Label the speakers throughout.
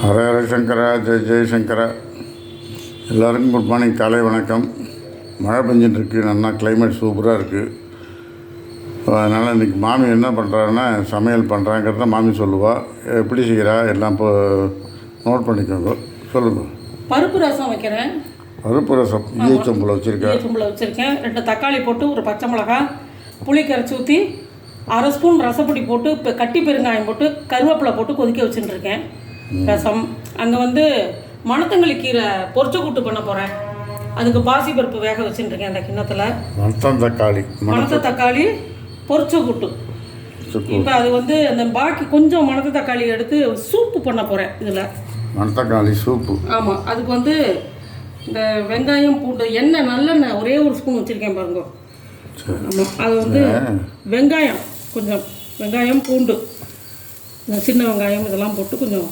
Speaker 1: ஹர ஹர சங்கரா ஜெய் ஜெய்சங்கரா. எல்லோருக்கும் good morning, காலை வணக்கம். மழை பெஞ்சிட்டுருக்கு, நல்லா கிளைமேட் சூப்பராக இருக்குது. அதனால் இன்றைக்கி மாமி என்ன பண்ணுறாங்கன்னா சமையல் பண்ணுறாங்கிறத மாமி சொல்லுவாள். எப்படி செய்கிறா எல்லாம் இப்போ நோட் பண்ணிக்கோங்க, சொல்லுங்கள்.
Speaker 2: பருப்பு ரசம் வைக்கிறேன்.
Speaker 1: பருப்பு ரசம் ஈச்சம்பளம்
Speaker 2: வச்சுருக்கேன். 2 தக்காளி போட்டு, ஒரு பச்சை மிளகா, புளி கரைச்சி ஊற்றி, 1/2 ஸ்பூன் ரசப்பொடி போட்டு, இப்போ கட்டி பெருங்காயம் போட்டு, கருவேப்பிலை போட்டு கொதிக்க வச்சுட்டுருக்கேன் ரசம். அங்கே மணத்தங்களி கீரை பொரிச்ச கூட்டு பண்ண போகிறேன். அதுக்கு பாசி பருப்பு வேக வச்சுட்டுருக்கேன் அந்த கிண்ணத்தில். மணத்த தக்காளி பொரிச்ச கூட்டு. இப்போ அது அந்த பாக்கி கொஞ்சம் மணத்த தக்காளி எடுத்து சூப்பு பண்ண போகிறேன். இதில்
Speaker 1: மணத்தக்காளி சூப்பு.
Speaker 2: ஆமாம், அதுக்கு இந்த வெங்காயம் பூண்டு எண்ணெய் நல்லெண்ணெய் ஒரே 1 ஸ்பூன் வச்சுருக்கேன் பாருங்க. ஆமாம், அது வெங்காயம் கொஞ்சம், வெங்காயம் பூண்டு, இந்த சின்ன வெங்காயம் இதெல்லாம் போட்டு கொஞ்சம்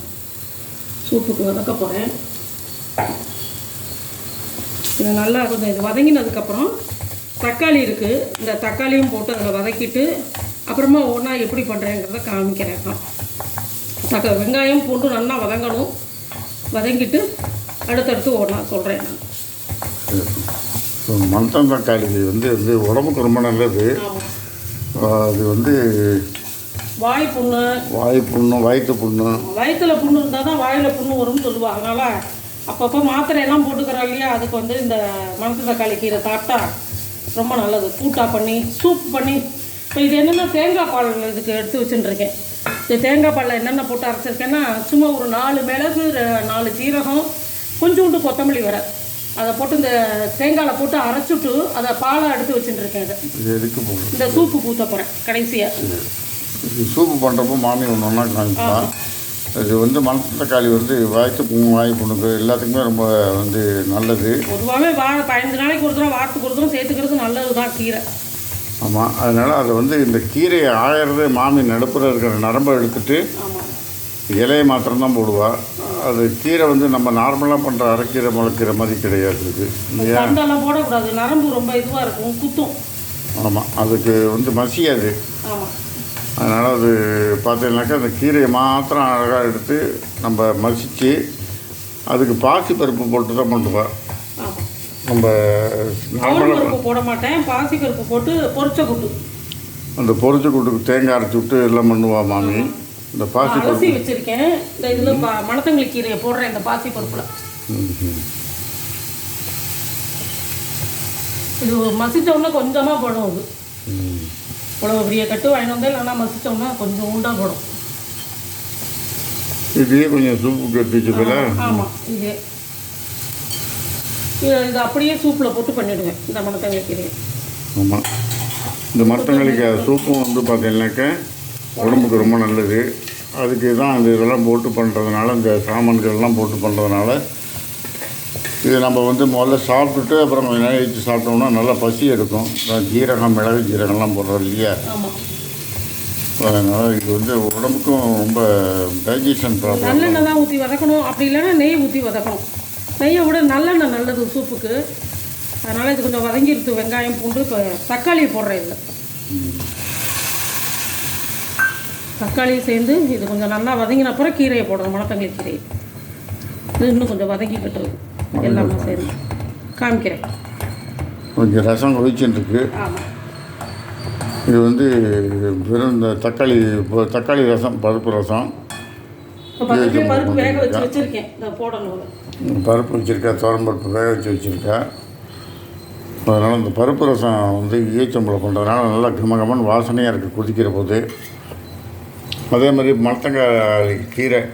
Speaker 2: சூப்புக்கு வதக்க போகிறேன். இது நல்லா கொஞ்சம் இது வதங்கினதுக்கப்புறம் தக்காளி இருக்குது, இந்த தக்காளியும் போட்டு அதில் வதக்கிட்டு அப்புறமா ஒன்றா எப்படி பண்ணுறேங்கிறத காமிக்கிறேன். வெங்காயம் பூண்டு நல்லா வதங்கணும். வதங்கிட்டு அடுத்தடுத்து ஒன்றா சொல்கிறேன் நான்.
Speaker 1: மணத்தம் தக்காளி உடம்புக்கு ரொம்ப நல்லது. அது வாய் புண்ணு, வயிற்று புண்ணு,
Speaker 2: வயிற்றில் புண்ணு இருந்தால் தான் வாயில் புண்ணு வரும்னு சொல்லுவாங்க. அதனால் அப்பப்போ மாத்திரையெல்லாம் போட்டுக்கிறோம் இல்லையா, அதுக்கு இந்த மணத்த தக்காளி கீரை சாப்பிட்டா ரொம்ப நல்லது. கூட்டாக பண்ணி சூப் பண்ணி. இப்போ இது என்னென்னா தேங்காய் பால் இதுக்கு எடுத்து வச்சுட்டுருக்கேன். இந்த தேங்காய் பாலில் என்னென்ன போட்டு அரைச்சிருக்கேன்னா, சும்மா ஒரு 4 மிளகு, 4 சீரகம், கொஞ்சோண்டு கொத்தமல்லி வர அதை போட்டு இந்த தேங்காயில் போட்டு அரைச்சிட்டு அதை பாலை எடுத்து வச்சுட்டுருக்கேன். இந்த சூப்பு ஊற்ற போகிறேன் கடைசியாக.
Speaker 1: சூப்பு பண்ணுறப்போ மாமி ஒன்று காமிக்கலாம். இது மணத்த தக்காளி வாய் புண்ணுக்கு எல்லாத்துக்குமே ரொம்ப நல்லது.
Speaker 2: பொதுவாகவே 15 நாளைக்கு ஒரு தடவை, வாரத்துக்கு ஒரு தடவை சேர்த்துக்கிறது நல்லது தான் கீரை.
Speaker 1: ஆமாம், அதனால் அதை இந்த கீரையை ஆகிறது மாமி நடுப்புற இருக்கிற நரம்பை எடுத்துட்டு இலையை மாத்திரம்தான் போடுவாள். அது கீரை நம்ம நார்மலாக பண்ணுற அரைக்கீரை முளைக்கிற மாதிரி கிடையாது. இது
Speaker 2: இல்லையா, போடக்கூடாது, நரம்பு ரொம்ப இதுவாக இருக்கும், குத்தும்.
Speaker 1: ஆமாம், அதுக்கு மசியாது.
Speaker 2: ஆமாம்,
Speaker 1: அதனால் அது பார்த்தீங்கன்னாக்கா அந்த கீரையை மாத்திரம் அழகாக எடுத்து நம்ம மசித்து அதுக்கு பாசி பருப்பு போட்டு தான் பண்ணுவேன். நம்ம
Speaker 2: நார்மலாக போட மாட்டேன், பாசி பருப்பு போட்டு பொரிச்ச கூட்டு.
Speaker 1: அந்த பொரிச்ச கூட்டுக்கு தேங்காய் அரைச்சி விட்டு எல்லாம் பண்ணுவாள் மாமி. இந்த பாசி
Speaker 2: பருப்பு வச்சுருக்கேன். இந்த இதில் மணத்தங்களி கீரையை போடுறேன் இந்த பாசி பருப்பில். இது மசித்தோன்னா கொஞ்சமாக போடும். இவ்வளோ பெரிய கட்டு வாங்கிட்டு இல்லைன்னா மசித்தோம்னா கொஞ்சம் உண்டாக போடும்.
Speaker 1: இதே கொஞ்சம் சூப்புக்கு எடுத்துச்சுல.
Speaker 2: ஆமாம், இது அப்படியே சூப்பில் போட்டு பண்ணிவிடுவேன் இந்த மணத்தங்களி கீரையை.
Speaker 1: ஆமாம், இந்த மணத்தங்களி சூப்பும் பார்த்தீங்கன்னாக்கா உடம்புக்கு ரொம்ப நல்லது. அதுக்கு தான் இதெல்லாம் போட்டு பண்ணுறதுனால, இந்த சாமான்கள்லாம் போட்டு பண்ணுறதுனால இது நம்ம முதல்ல சாப்பிட்டுட்டு அப்புறம் கொஞ்சம் நேரம் வச்சு சாப்பிட்டோம்னா நல்லா பசி எடுக்கும். ஜீரகம், மிளகு ஜீரகம்லாம் போடுறோம் இல்லையா, அதனால் இது உடம்புக்கும் ரொம்ப டைஜஷன் ப்ராப்ளம்.
Speaker 2: நல்லெண்ணெய் தான் ஊற்றி வதக்கணும், அப்படி இல்லைன்னா நெய் ஊற்றி வதக்கணும். நெய்யை விட நல்லெண்ணெய் நல்லது சூப்புக்கு. அதனால் இது கொஞ்சம் வதங்கிடுது. வெங்காயம் பூண்டு, இப்போ தக்காளி போடுறேன். இல்லை, தக்காளி சேர்ந்து இது கொஞ்சம் நல்லா வதங்கின அப்புறம் கீரையை போடணும். மணத்தங்களி கீரையை இது இன்னும் கொஞ்சம் வதங்கிக்கிட்டு எல்லாமே சேர்ந்து காமிக்கிறேன்.
Speaker 1: கொஞ்சம் ரசம் கொதிச்சுருக்கு.
Speaker 2: ஆமாம்,
Speaker 1: இது வெறும் இந்த தக்காளி ரசம், பருப்பு ரசம்.
Speaker 2: பருப்பு வேக வச்சு வச்சுருக்கேன், இதை போடணும்.
Speaker 1: பருப்பு வச்சுருக்கா, பருப்பு வேக வச்சு வச்சுருக்கா. அதனால் இந்த பருப்பு ரசம் ஈச்சம்பளம் பண்ணுறதுனால நல்லா கமகமன்னு வாசனையாக இருக்குது கொதிக்கிற போது. அதே மாதிரி மணத்தங்காய் கீரை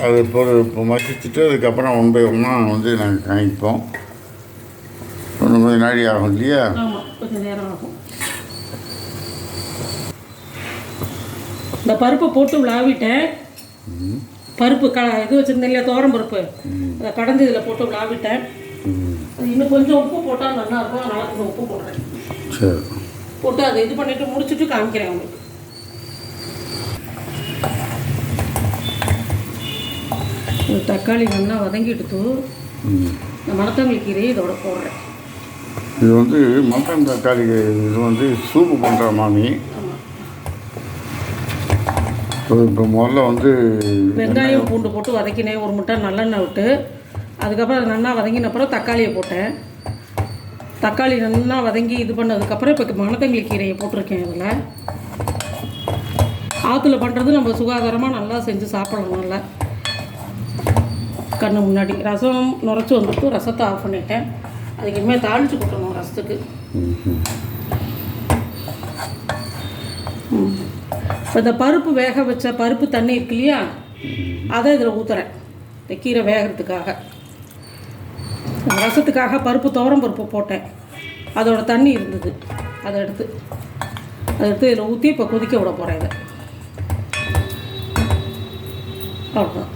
Speaker 1: அது இப்போ மசிச்சுட்டு அதுக்கப்புறம் 1 by 1 நாங்கள் காமிப்போம். கொஞ்சம் நாழி ஆகும் இல்லையா.
Speaker 2: கொஞ்சம் நேரம் ஆகும். இந்த பருப்பை போட்டு விளாவிட்டேன். பருப்பு இது வச்சுருந்தேன் இல்லையா, தோரம் பருப்பு, அதை கடந்து இதில் போட்டு விளாவிட்டேன். அது இன்னும் கொஞ்சம் உப்பு போட்டால் நல்லாயிருக்கும். அதனால் கொஞ்சம் உப்பு போடுறேன்.
Speaker 1: சரி,
Speaker 2: போட்டு அதை இது பண்ணிவிட்டு முடிச்சுட்டு காமிக்கிறேன் உங்களுக்கு. தக்காளி நல்லா வதங்கிட்டு இந்த மணத்தங்களி கீரையை இதோட போடுறேன்.
Speaker 1: இது மணத்தம் தக்காளி இது சூப்பு பண்ணுற மாமி. இப்போ முதல்ல வந்து
Speaker 2: வெங்காயம் பூண்டு போட்டு வதக்கினேன், ஒரு முட்டை நல்லெண்ணெய் விட்டு. அதுக்கப்புறம் அது நல்லா வதங்கின அப்புறம் தக்காளியை போட்டேன். தக்காளி நல்லா வதங்கி இது பண்ணதுக்கப்புறம் இப்போ மணத்தக்காளி கீரையை போட்டிருக்கேன். இதில் ஆற்றுல பண்ணுறது நம்ம சுகாதாரமாக நல்லா செஞ்சு சாப்பிடலாம். நல்லா கண்ணு முன்னாடி ரசம் நுரைச்சி வந்துட்டு ரசத்தை ஆஃப் பண்ணிட்டேன். அதுக்கு இனிமேல் தாளித்து கொட்டணும் ரசத்துக்கு. இப்போ இந்த பருப்பு வேக வச்ச பருப்பு தண்ணி இருக்கு இல்லையா, அதை இதில் ஊற்றுறேன் இந்த கீரை வேகிறதுக்காக. ரசத்துக்காக பருப்பு துவரம் பருப்பு போட்டேன், அதோட தண்ணி இருந்தது, அதை எடுத்து இதில் ஊற்றி இப்போ கொதிக்க விட போகிறேன். இதை அவ்வளோதான்.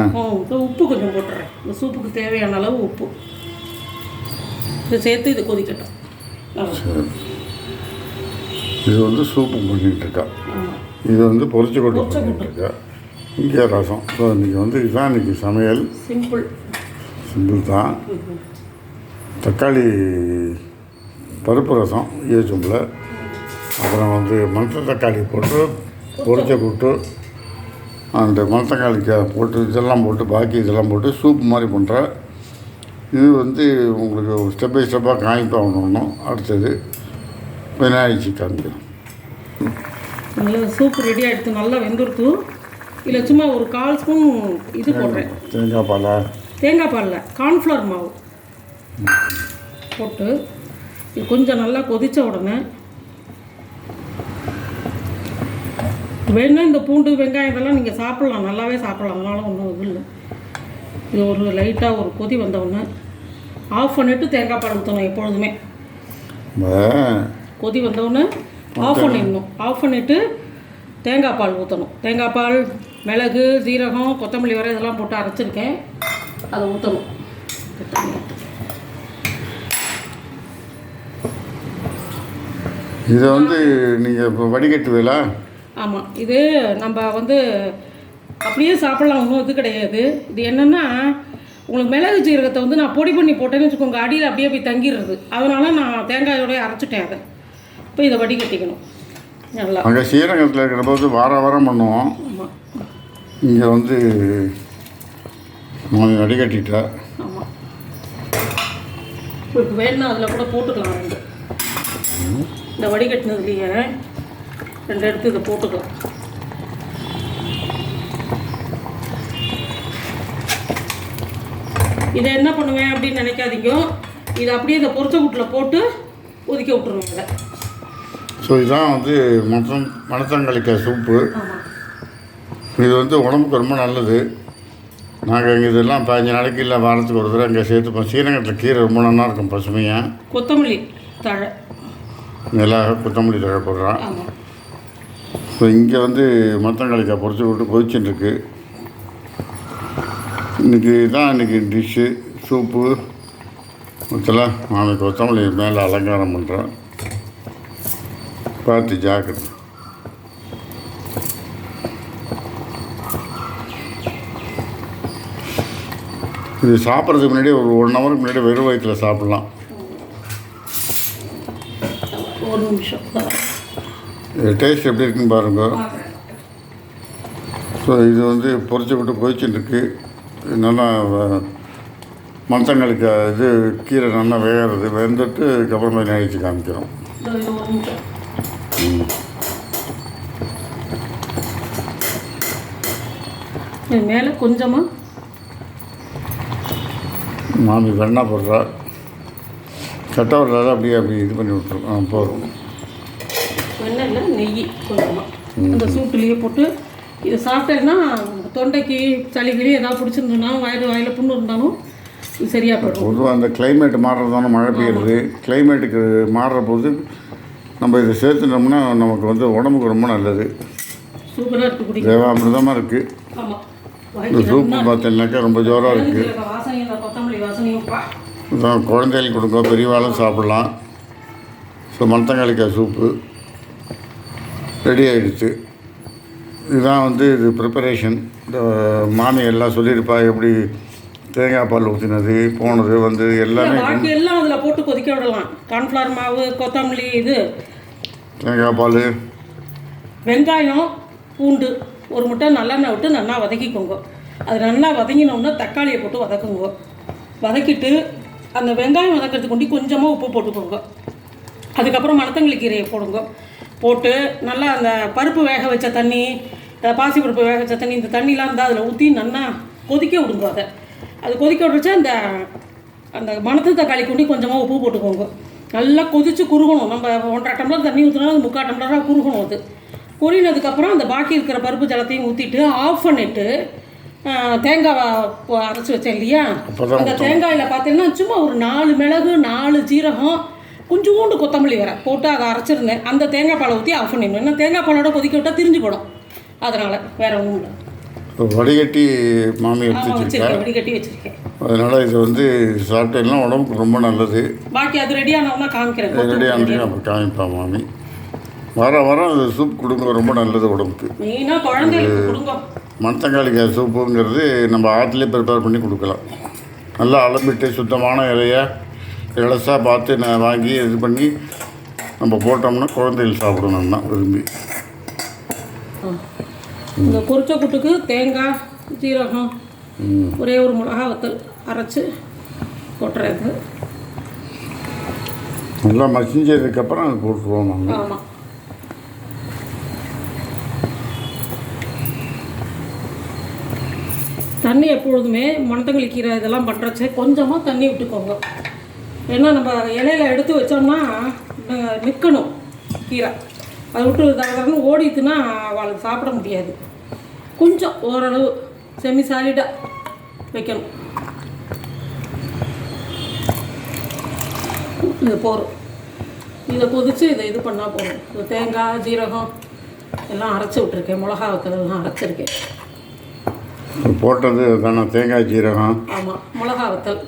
Speaker 2: இப்போ உப்பு கொஞ்சம் போட்டுறேன். இந்த சூப்புக்கு தேவையான அளவு உப்பு இதை சேர்த்து இது கொதிக்கட்டும்.
Speaker 1: இது வந்து சூப்பு பண்ணிகிட்ருக்கா, இது வந்து பொரிச்சு கொண்டு பண்ணிகிட்ருக்கா. இங்கே ரசம். ஸோ இன்றைக்கி வந்து இதுதான் இன்றைக்கி சமையல். சிம்பிள் தான். தக்காளி பருப்பு ரசம் ஈயச்சொம்பில், அப்புறம் வந்து மணத்த தக்காளி போட்டு பொரிச்ச கூட்டு, அந்த மணத்தக்காளிக்கு போட்டு இதெல்லாம் போட்டு பாக்கி இதெல்லாம் போட்டு சூப் மாதிரி பண்ணுறேன். இது வந்து உங்களுக்கு ஸ்டெப் பை ஸ்டெப்பாக காமிப்பாகணும். அடுத்தது விநாயகி காமிக்கணும்.
Speaker 2: நல்லா சூப் ரெடி ஆகிடுத்து, நல்லா வெந்துடுத்து. இல்லை சும்மா ஒரு 1/4 ஸ்பூன் இது போடுறேன். தேங்காய் பாலில் கார்ன்ஃப்ளவர் மாவு போட்டு இது கொஞ்சம் நல்லா கொதித்த உடனே வேணுன்னா இந்த பூண்டு வெங்காயம் இதெல்லாம் நீங்கள் சாப்பிட்லாம், நல்லாவே சாப்பிட்லாம், அதனால ஒன்றும் இது இல்லை. இது ஒரு லைட்டாக ஒரு கொதி வந்தவுடனே ஆஃப் பண்ணிவிட்டு தேங்காய் பால் ஊற்றணும். எப்பொழுதுமே கொதி வந்தவுடனே ஆஃப் பண்ணிடணும். ஆஃப் பண்ணிவிட்டு தேங்காய் பால் ஊற்றணும். தேங்காய் பால், மிளகு, ஜீரகம், கொத்தமல்லி வரை இதெல்லாம் போட்டு அரைச்சிருக்கேன், அதை ஊற்றணும்.
Speaker 1: இதை வந்து நீங்கள் இப்போ வடிகட்டுவீங்களா?
Speaker 2: ஆமாம், இது நம்ம வந்து அப்படியே சாப்பிட்லாம், ஒன்றும் இது கிடையாது. இது என்னென்னா உங்களுக்கு மிளகு ஜீரகத்தை வந்து நான் பொடி பண்ணி போட்டேன்னு வச்சுக்கோங்க, அடியில் அப்படியே போய் தங்கிடுறது. அதனால் நான் தேங்காயோடய அரைச்சிட்டேன் அதை. இப்போ இதை வடிகட்டிக்கணும் நல்லா.
Speaker 1: அங்கே ஸ்ரீரங்கத்தில் இருக்கிற போது வாரம் பண்ணுவோம்.
Speaker 2: ஆமாம்,
Speaker 1: இங்கே வந்து நான் வடிகட்டிட்டேன்.
Speaker 2: ஆமாம், இப்போ வேணுன்னா அதில் கூட போட்டுக்கலாம். ரெண்டு இந்த வடிகட்டினதுலேயே 2 எடுத்து இதை போட்டுக்கலாம். இதை என்ன பண்ணுவேன் அப்படின்னு நினைக்காதீங்க, இதை அப்படியே இந்த பொரிச்ச கூட்டில் போட்டு ஒதுக்கி விட்டுருவேன் இதை.
Speaker 1: ஸோ இதுதான் வந்து மணத்தங்காளிக்காய் சூப்பு. இது வந்து உடம்புக்கு ரொம்ப நல்லது. நாங்கள் இங்கே இதெல்லாம் 15 நாளைக்கு இல்லை வாரத்துக்கு ஒரு தடவை இங்கே சேர்த்துப்போம். ஸ்ரீரங்கத்தில் கீரை ரொம்ப நல்லா இருக்கும், பசுமையாக.
Speaker 2: கொத்தமல்லி தழை,
Speaker 1: நல்லா கொத்தமல்லி தழை போடுறான். ஸோ இங்கே வந்து மணத்தங்காளிக்காய் பொரிச்சு விட்டு கொதிச்சுட்டுருக்கு. இன்றைக்கி தான் இன்றைக்கி டிஷ்ஷு சூப்பு மொத்தல. நாளைக்கு கொத்தமல்லி மேலே அலங்காரம் பண்ணுறேன், பார்த்து ஜாக்கிரதை. இது சாப்பிட்றதுக்கு முன்னாடி ஒரு 1 ஹவருக்கு முன்னாடி வெறும் வயிற்றில் சாப்பிட்லாம்.
Speaker 2: ஒரு நிமிஷம்
Speaker 1: டேஸ்ட் எப்படி இருக்குன்னு பாருங்க. ஸோ இது வந்து பொரிச்சு விட்டு கொதிச்சுட்டுருக்கு. நல்லா மணத்தங்களுக்கு இது கீரை நல்லா வேகிறது, வெந்துட்டு அதுக்கப்புறமே நினைச்சு காமிக்கிறோம்.
Speaker 2: மேலே கொஞ்சமாக
Speaker 1: மாமி வெண்ணெய் போடுறா, கட்டவரில் அப்படியே இது பண்ணி விட்ருக்கோம். போதும்.
Speaker 2: வெண்ணெய் இல்லை, நெய் கொஞ்சமாக அந்த சூட்டுலேயே போட்டு இதை சாப்பிட்டேன்னா தொண்டைக்கு சளிகிளி ஏதாவது பிடிச்சிருந்தோம்னா வாயில் புண்ணு இருந்தாலும் இது சரியாக போய்டும்.
Speaker 1: பொதுவாக அந்த கிளைமேட் மாறுறதான மழை பெய்யுறது, கிளைமேட்டுக்கு மாறுற போது நம்ம இதை சேர்த்துட்டோம்னா நமக்கு வந்து உடம்புக்கு ரொம்ப நல்லது.
Speaker 2: சூப்பராக இருக்குது,
Speaker 1: தேவாமிர்தமாக இருக்குது.
Speaker 2: ஆமாம்,
Speaker 1: இந்த சூப்பு பார்த்தீங்கன்னாக்கா ரொம்ப ஜோராக இருக்குது.
Speaker 2: கொத்தமல்லி வாசனையும்
Speaker 1: இதான் குழந்தைகளுக்கு கொடுங்க, பெரியவாளும் சாப்பிட்லாம். ஸோ மணத்தங்காளிக்காய் சூப்பு ரெடி ஆகிடுச்சு. இதுதான் வந்து இது ப்ரிப்பரேஷன். இந்த மாமி எல்லாம் சொல்லியிருப்பா, எப்படி தேங்காய் பால் ஊற்றினது போனது வந்து எல்லாமே
Speaker 2: எல்லாம் அதில் போட்டு கொதிக்க விடலாம். கார்ன்ஃப்ளவர் மாவு, கொத்தமல்லி, இது
Speaker 1: தேங்காய் பால்,
Speaker 2: வெங்காயம், பூண்டு, ஒரு முட்டை நல்லெண்ணெய் விட்டு நல்லா வதக்கிக்கோங்க. அது நல்லா வதங்கினோன்னா தக்காளியை போட்டு வதக்குங்க. வதக்கிட்டு அந்த வெங்காயம் வதக்கிறதுக்கு கொண்டு கொஞ்சமாக உப்பு போட்டுக்கோங்க. அதுக்கப்புறம் மணத்தக்காளி கீரையை போடுங்க. போட்டு நல்லா அந்த பருப்பு வேக வச்ச தண்ணி, பாசி பருப்பு வேக வச்ச தண்ணி, இந்த தண்ணிலாம் இருந்தால் அதில் ஊற்றி நல்லா கொதிக்க விடுங்க. அது கொதிக்க விட்டுச்சு அந்த அந்த மணத்து தக்காளி கொண்டு கொஞ்சமாக உப்பு போட்டுக்கோங்க. நல்லா கொதித்து குறுகணும். நம்ம 1.5 டம்ளர் தண்ணி ஊற்றினா அது 3/4 டம்ளராக குறுகணும். அது குறுகினதுக்கப்புறம் அந்த பாக்கி இருக்கிற பருப்பு ஜலத்தையும் ஊற்றிட்டு ஆஃப் பண்ணிவிட்டு தேங்காய் அரைச்சி வச்சேன் இல்லையா, அந்த தேங்காயில் பார்த்தீங்கன்னா சும்மா ஒரு 4 மிளகு, 4 ஜீரகம், கொஞ்சோண்டு கொத்தமல்லி வேற போட்டு அதை அரைச்சிருந்தேன். அந்த தேங்காய் பாலை ஊற்றி ஆஃப் பண்ணிடணும். ஏன்னா தேங்காய் பாலோட கொதிக்க விட்டால் திரிஞ்சு போடும். அதனால் வேறு ஒன்றும் இல்லை.
Speaker 1: வடிகட்டி மாமி வச்சுருக்கேன்,
Speaker 2: வடிகட்டி வச்சுருக்கேன்.
Speaker 1: அதனால் இது வந்து சாப்பிட்டேன்னா உடம்புக்கு ரொம்ப நல்லது.
Speaker 2: பாக்கி அது ரெடியானவனா காமிக்கிறேன்.
Speaker 1: ரெடியானதையும் அப்போ காமிப்பேன் மாமி. வாரம் அது சூப் கொடுங்க, ரொம்ப நல்லது உடம்புக்கு.
Speaker 2: மெயினாக குழந்தைகளுக்கு கொடுங்க.
Speaker 1: மணத்தக்காளி சூப்புங்கிறது நம்ம ஆற்றுலேயே ப்ரிப்பேர் பண்ணி கொடுக்கலாம். நல்லா அளம்பிட்டு சுத்தமான இலையை இலசாக பார்த்து நான் வாங்கி இது பண்ணி நம்ம போட்டோம்னா குழந்தைகள் சாப்பிடணும்னா விரும்பி.
Speaker 2: இந்த பொரிச்ச கூட்டுக்கு தேங்காய், ஜீரகம், ஒரே ஒரு மிளகா வத்தல் அரைச்சி கொட்டுறது.
Speaker 1: நல்லா மசிஞ்சதுக்கப்புறம் அது போட்டுருவோம் நாங்கள்.
Speaker 2: ஆமாம். தண்ணி எப்பொழுதுமே மணத்தக்காளி கீரை இதெல்லாம் பண்ணுறச்சே கொஞ்சமாக தண்ணி விட்டுக்கோங்க. ஏன்னா நம்ம இலையில எடுத்து வச்சோம்னா நிற்கணும் கீரை. அதை விட்டு தகவல்னு ஓடித்துன்னா அவளுக்கு சாப்பிட முடியாது. கொஞ்சம் ஓரளவு செமி சாலிடாக வைக்கணும். இது போதும். இதை கொதித்து இதை இது பண்ணால் போதும். இது தேங்காய், ஜீரகம் எல்லாம் அரைச்சி விட்ருக்கேன். மிளகா வத்தலாம் அரைச்சிருக்கேன்.
Speaker 1: போட்டது தானே தேங்காய், ஜீரகம்.
Speaker 2: ஆமாம், மிளகா வத்தல்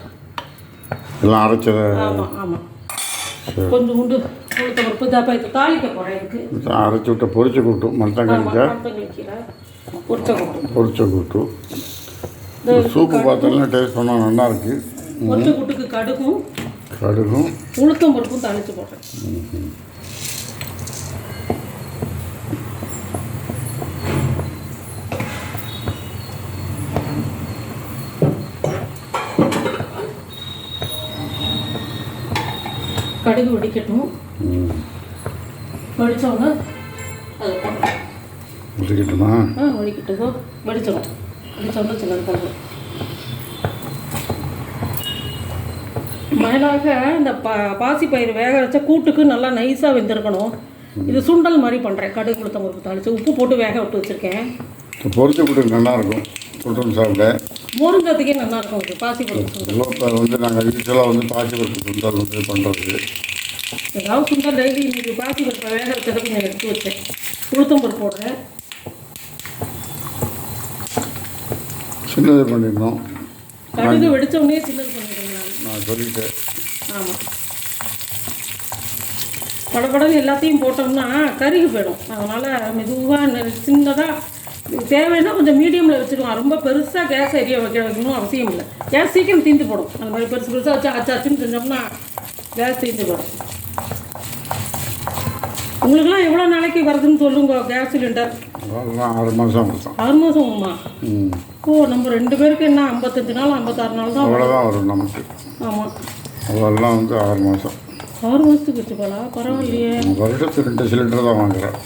Speaker 1: எல்லாம் அரைச்சதை.
Speaker 2: ஆமாம் ஆமாம். கொஞ்சம் உண்டு உளுத்த பருப்பு தாப்பா இது தாளிக்க போகிறேன். இதுக்கு
Speaker 1: அரைச்சி விட்ட பொரிச்ச கூட்டு மணத்தக்காளிக்காய் பொரிச்ச கூட்டு. சூப்பு பார்த்தோம்னா டேஸ்ட் பண்ணால் நல்லாயிருக்கு.
Speaker 2: பொரிச்ச கூட்டுக்கு கடுகும் உளுத்தம் பருப்பும் தாளித்து போடுறேன். கடுகு வெடிக்கட்டும். வெடிச்சோன்னா அது
Speaker 1: வெடிக்கட்டுமா?
Speaker 2: வெடிக்கட்டுதோ வெடிச்சோம். வெடிச்சோன்னா சின்னது கடுகு. மேலாக இந்த பாசிப்பயிறு வேக வச்ச கூட்டுக்கு நல்லா நைஸாக வெந்திருக்கணும். இது சுண்டல் மாதிரி பண்ணுறேன். கடுகு உளுத்தம் பருப்பு தாளித்து உப்பு போட்டு வேக விட்டு வச்சுருக்கேன்.
Speaker 1: பொரிச்ச கூட்டு நல்லாயிருக்கும். சுண்டல் சாப்பிட
Speaker 2: முருங்கிறதுக்கே நல்லாயிருக்கும். இது பாசிப்பருப்பு சுண்டல்.
Speaker 1: இப்போ வந்து நாங்கள் யூஸ்வலாக வந்து பாசிப்பருப்பு சுண்டல் வந்து பண்ணுறது.
Speaker 2: ஏதாவது சுண்டல் டெய்லி இன்றைக்கி பாசிப்பருப்பை வேக வச்சதை கொஞ்சம் எடுத்து வச்சேன். உளுத்தம் பருப்பு போடுறேன்.
Speaker 1: சின்னது பண்ணிடணும்.
Speaker 2: கடுகு வெடித்தோடனே சின்னது பண்ணிடுங்க.
Speaker 1: நான் சொல்லிட்டேன்.
Speaker 2: ஆமாம். படப்படம் எல்லாத்தையும் போட்டோம்னா கருகி போயிடும். அதனால் மெதுவாக சின்னதாக தேவைன்னா கொஞ்சம் மீடியமில் வச்சுக்கலாம். ரொம்ப பெருசாக கேஸ் எரிய வைக்கணும் அவசியம் இல்லை. கேஸ் சீக்கிரம் தீர்ந்து போடும். அந்த மாதிரி பெருசு பெருசாக வச்சு ஆச்சாச்சுன்னு செஞ்சோம்னா கேஸ் தீர்ந்து போடும். உங்களுக்குலாம் எவ்வளோ நாளைக்கு வருதுன்னு சொல்லுங்க கேஸ் சிலிண்டர்?
Speaker 1: 6 மாதம் கொடுத்தோம்.
Speaker 2: 6 மாதம் வருமா? ஓ, நம்ம 2 பேருக்கு என்ன 55 நாள் 56 நாள் தான்
Speaker 1: அவ்வளோதான் வரும் நமக்கு.
Speaker 2: ஆமாம்,
Speaker 1: அதெல்லாம் வந்து 6 மாதம்.
Speaker 2: 6 மாதத்துக்கு வச்சுக்கோளா? பரவாயில்லையே.
Speaker 1: வருஷத்துக்கு 2 சிலிண்டர் தான் வாங்குகிறேன்.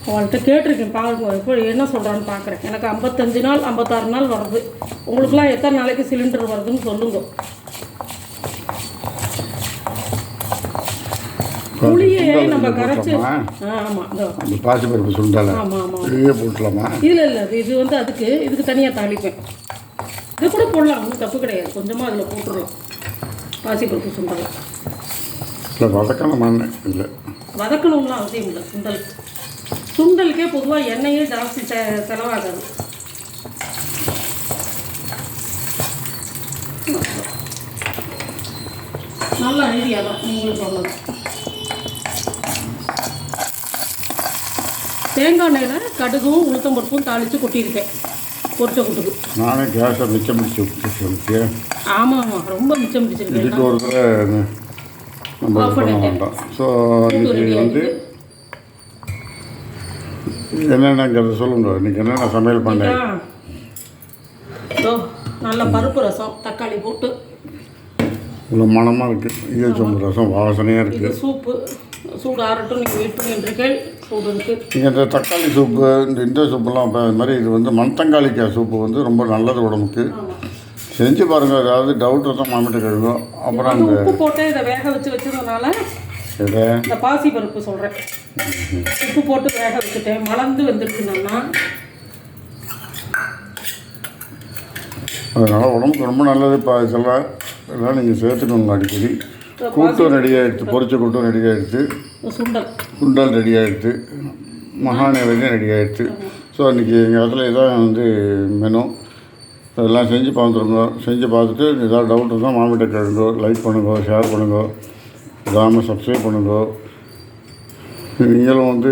Speaker 2: அவள்கிட்ட கேட்டிருக்கேன். பார்க்க இப்போ என்ன சொல்கிறான்னு பார்க்குறேன். எனக்கு 55 நாள் 56 நாள் வருது. உங்களுக்குலாம் எத்தனை நாளைக்கு சிலிண்டர் வருதுன்னு சொல்லுங்க. புளியே நம்ம கரைச்சி ஆமாம்
Speaker 1: அந்த பாசிப்பருப்பு சுண்டலை
Speaker 2: ஆமாம் ஆமாம்
Speaker 1: வெளியே போட்டலாமா?
Speaker 2: இல்லை இது வந்து இதுக்கு தனியாக தாளிப்பேன். இது கூட போடலாம், ஒன்றும் தப்பு கிடையாது. கொஞ்சமாக அதில் போட்டுடலாம் பாசிப்பருப்பு சுண்டல்.
Speaker 1: இல்லை வதக்கணுமான்னு இல்லை,
Speaker 2: வதக்கணும்லாம் அவசியம் இல்லை. சுண்டலுக்கே பொதுவாக எண்ணெயே ஜாஸ்தி செலவாகாது. நல்ல ஐடியா தான் நீங்களும் சொன்னது. தேங்காய் எண்ணெயில் கடுகும் உளுத்தம் பருப்பும் தாளித்து கொட்டியிருக்கேன் பொரிச்ச கூட்டுக்கு.
Speaker 1: நானே கேஸை மிச்சம் பிடிச்சி விட்டுச்சு.
Speaker 2: ஆமாம் ரொம்ப மிச்சம் பிடிச்சிருக்கேன்.
Speaker 1: இதுக்கு ஒரு தடவை நம்ம பண்ண வேண்டாம். ஸோ இது வந்து என்னென்னங்கிறத சொல்லுங்க. இன்றைக்கி என்னென்ன சமையல் பண்ணேன்?
Speaker 2: இதோ நல்ல பருப்பு ரசம், தக்காளி போட்டு
Speaker 1: இவ்வளோ மனமாக இருக்குது. ஈயச்சம்பு ரசம் வாசனையாக
Speaker 2: இது
Speaker 1: இருக்குது.
Speaker 2: சூப்பு. சூடு ஆறட்டும், நீங்கள் வெயிட் பண்ணிட்டுருக்கேன். சூடு இருக்குது.
Speaker 1: நீங்கள் இந்த தக்காளி சூப்பு, இந்த சூப்பெல்லாம் இப்போ அது மாதிரி இது வந்து மணத்தங்காளிக்காய் சூப்பு வந்து ரொம்ப நல்லது உடம்புக்கு. செஞ்சு பாருங்கள். ஏதாவது டவுட் இருந்தால் மாமிட்ட கழுவும். அப்புறம் அந்த
Speaker 2: உப்பு போட்டு இதை வேக வச்சதுனால
Speaker 1: இதை
Speaker 2: இந்த பாசி பருப்பு சொல்கிறேன். உப்பு போட்டு வேக வச்சுட்டேன். மலர்ந்து வந்துருக்குன்னா
Speaker 1: அதனால் உடம்புக்கு ரொம்ப நல்லது. இப்போ இதெல்லாம் நீங்கள் சேர்த்துக்கோங்க அடிக்கடி. கூட்டம் ரெடியாக எடுத்து, பொரிச்ச கூட்டம் ரெடியாக எடுத்து, சுண்டல் ரெடியாக எடுத்து, மகாநேவேதியம் ரெடியாக எடுத்து. ஸோ இன்றைக்கி எங்கள் இடத்துல இதான் வந்து மெனு. அதெல்லாம் செஞ்சு பார்த்துருங்க. செஞ்சு பார்த்துட்டு ஏதாவது டவுட் இருந்தால் மாமிட்ட கேளுங்க. லைக் பண்ணுங்க, ஷேர் பண்ணுங்க, விடாமல் சப்ஸ்கிரைப் பண்ணுங்க. நீங்களும் வந்து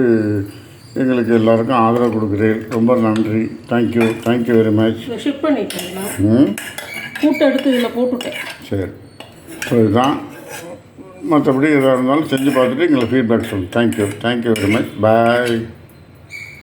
Speaker 1: எங்களுக்கு எல்லாருக்கும் ஆதரவு கொடுக்குறீர்கள். ரொம்ப நன்றி. Thank you very much.
Speaker 2: ஷிஃப்ட் பண்ணிட்டேங்களா? கூட்டை எடுத்து இதில் போட்டுட்டேன்.
Speaker 1: சரி, இதுதான். மற்றபடி எதாக இருந்தாலும் செஞ்சு பார்த்துட்டு எங்களுக்கு ஃபீட்பேக் சொல்லுங்கள். Thank you very much. பாய்.